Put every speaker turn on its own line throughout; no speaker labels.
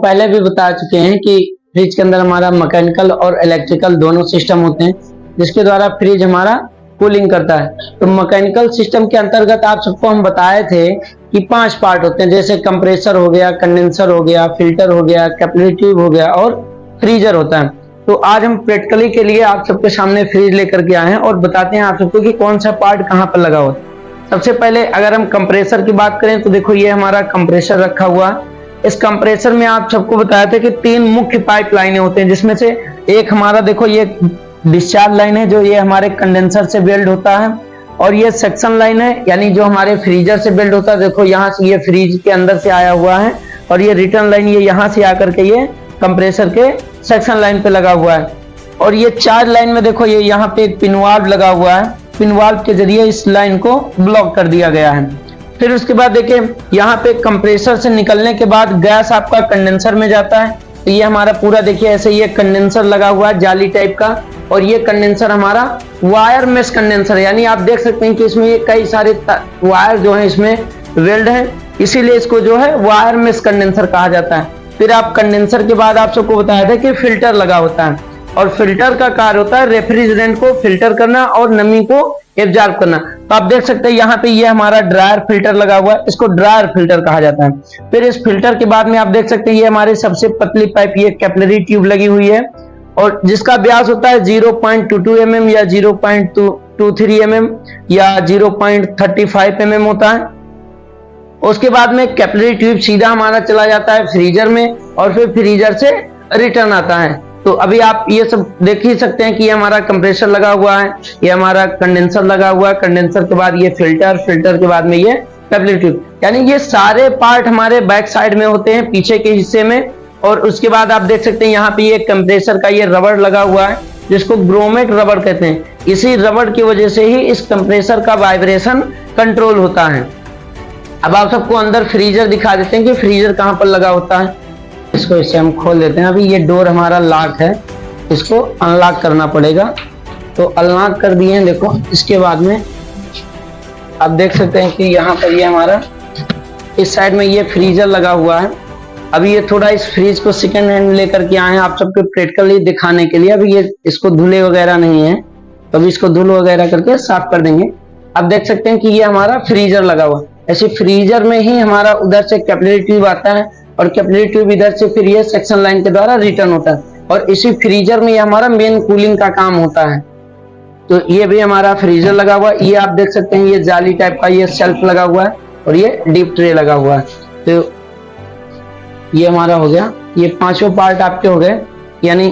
पहले भी बता चुके हैं कि फ्रिज के अंदर हमारा मैकेनिकल और इलेक्ट्रिकल दोनों सिस्टम होते हैं, जिसके द्वारा फ्रिज हमारा कूलिंग करता है। तो मैकेनिकल सिस्टम के अंतर्गत आप सबको हम बताए थे कि 5 पार्ट होते हैं, जैसे कंप्रेसर हो गया, कंडेंसर हो गया, फिल्टर हो गया, कैपिलरी ट्यूब हो गया और फ्रीजर होता है। तो आज हम प्रैक्टिकली के लिए आप सबके सामने फ्रिज लेकर के आए हैं और बताते हैं आप सबको कि कौन सा पार्ट कहाँ पर लगा हुआ है। सबसे पहले अगर हम कंप्रेसर की बात करें तो देखो ये हमारा कंप्रेसर रखा हुआ है। इस कंप्रेसर में आप सबको बताया था कि 3 मुख्य पाइप लाइनें होते हैं, जिसमें से एक हमारा देखो ये डिस्चार्ज लाइन है जो ये हमारे कंडेंसर से बिल्ड होता है, और ये सेक्शन लाइन है यानी जो हमारे फ्रीजर से बिल्ड होता है। देखो यहाँ से ये फ्रीज के अंदर से आया हुआ है, और ये रिटर्न लाइन ये यहाँ से आकर के ये कंप्रेसर के सेक्शन लाइन पे लगा हुआ है। और ये चार्ज लाइन में देखो ये यहाँ पे एक पिन वाल्व लगा हुआ है, पिन वाल्व के जरिए इस लाइन को ब्लॉक कर दिया गया है। फिर उसके बाद देखिए यहाँ पे कंप्रेसर से निकलने के बाद गैस आपका कंडेंसर में जाता है। तो ये हमारा पूरा देखिए ऐसे ये कंडेंसर लगा हुआ है जाली टाइप का, और ये कंडेंसर हमारा वायर मेश कंडेंसर है, यानी आप देख सकते हैं कि इसमें ये कई सारे वायर जो है इसमें वेल्ड है, इसीलिए इसको जो है वायर मेश कंडेंसर कहा जाता है। फिर आप कंडेंसर के बाद आप सबको बताया था कि फिल्टर लगा होता है, और फिल्टर का कार्य होता है रेफ्रिजरेंट को फिल्टर करना और नमी को एब्जॉर्ब करना। तो आप देख सकते हैं यहाँ पे ये हमारा ड्रायर फिल्टर लगा हुआ है, इसको ड्रायर फिल्टर कहा जाता है। फिर इस फिल्टर के बाद में आप देख सकते हैं ये हमारे सबसे पतली पाइप ये कैपिलरी ट्यूब लगी हुई है, और जिसका व्यास होता है 0.22 mm या 0.23 mm या 0.35 mm होता है। उसके बाद में कैपिलरी ट्यूब सीधा हमारा चला जाता है फ्रीजर में, और फिर फ्रीजर से रिटर्न आता है। तो अभी आप ये सब देख ही सकते हैं कि ये हमारा कंप्रेसर लगा हुआ है, ये हमारा कंडेंसर लगा हुआ है, कंडेंसर के बाद ये फिल्टर, फिल्टर के बाद में ये कैपिलरी ट्यूब, यानी ये सारे पार्ट हमारे बैक साइड में होते हैं पीछे के हिस्से में। और उसके बाद आप देख सकते हैं यहाँ पे ये कंप्रेसर का ये रबड़ लगा हुआ है, जिसको ग्रोमेट रबड़ कहते हैं। इसी रबड़ की वजह से ही इस कंप्रेसर का वाइब्रेशन कंट्रोल होता है। अब आप सबको अंदर फ्रीजर दिखा देते हैं कि फ्रीजर कहाँ पर लगा होता है। इसको इससे हम खोल देते हैं। अभी ये डोर हमारा लॉक है, इसको अनलॉक करना पड़ेगा। तो अनलॉक कर दिए हैं। देखो इसके बाद में आप देख सकते हैं कि यहाँ पर ये हमारा इस साइड में ये फ्रीजर लगा हुआ है। अभी ये थोड़ा इस फ्रीज को सेकंड हैंड लेकर के आए हैं आप सबको प्रैक्टिकली दिखाने के लिए। अभी ये इसको धुले वगैरह नहीं है, तो अभी इसको धुल वगैरह करके साफ कर देंगे। आप देख सकते हैं कि ये हमारा फ्रीजर लगा हुआ है। ऐसे फ्रीजर में ही हमारा उधर से कैपिलरी ट्यूब आता है, और कैपिलरी ट्यूब इधर से फिर ये सेक्शन लाइन के द्वारा रिटर्न होता है, और इसी फ्रीजर में ये हमारा मेन कूलिंग का काम होता है। तो ये भी हमारा फ्रीजर लगा हुआ है। ये आप देख सकते हैं ये जाली टाइप का ये शेल्फ लगा हुआ है, और ये डीप ट्रे लगा हुआ है। तो ये हमारा हो गया, ये 5 पार्ट आपके हो गए, यानी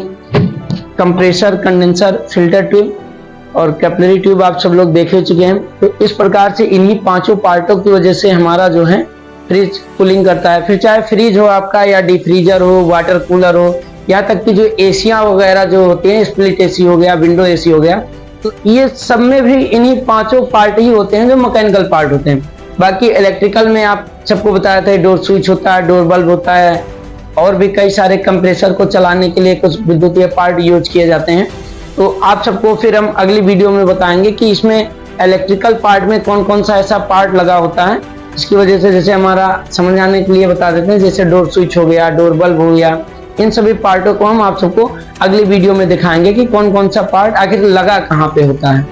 कंप्रेसर, कंडेंसर, फिल्टर ट्यूब और कैपिलरी ट्यूब आप सब लोग देख चुके हैं। तो इस प्रकार से इन्हीं 5 पार्टों की वजह से हमारा जो है फ्रिज कूलिंग करता है। फिर चाहे फ्रिज हो आपका या डीप फ्रीजर हो, वाटर कूलर हो, यहाँ तक कि जो एसियां वगैरह जो होती हैं, स्प्लिट एसी हो गया, विंडो एसी हो गया, तो ये सब में भी इन्हीं 5 पार्ट ही होते हैं जो मैकेनिकल पार्ट होते हैं। बाकी इलेक्ट्रिकल में आप सबको बताया था डोर स्विच होता है, डोर बल्ब होता है, और भी कई सारे कंप्रेसर को चलाने के लिए कुछ विद्युतीय पार्ट यूज किए जाते हैं। तो आप सबको फिर हम अगली वीडियो में बताएंगे कि इसमें इलेक्ट्रिकल पार्ट में कौन कौन सा ऐसा पार्ट लगा होता है, इसकी वजह से जैसे हमारा समझ आने के लिए बता देते हैं, जैसे डोर स्विच हो गया, डोर बल्ब हो गया। इन सभी पार्टों को हम आप सबको अगली वीडियो में दिखाएंगे कि कौन कौन सा पार्ट आखिर लगा कहाँ पे होता है।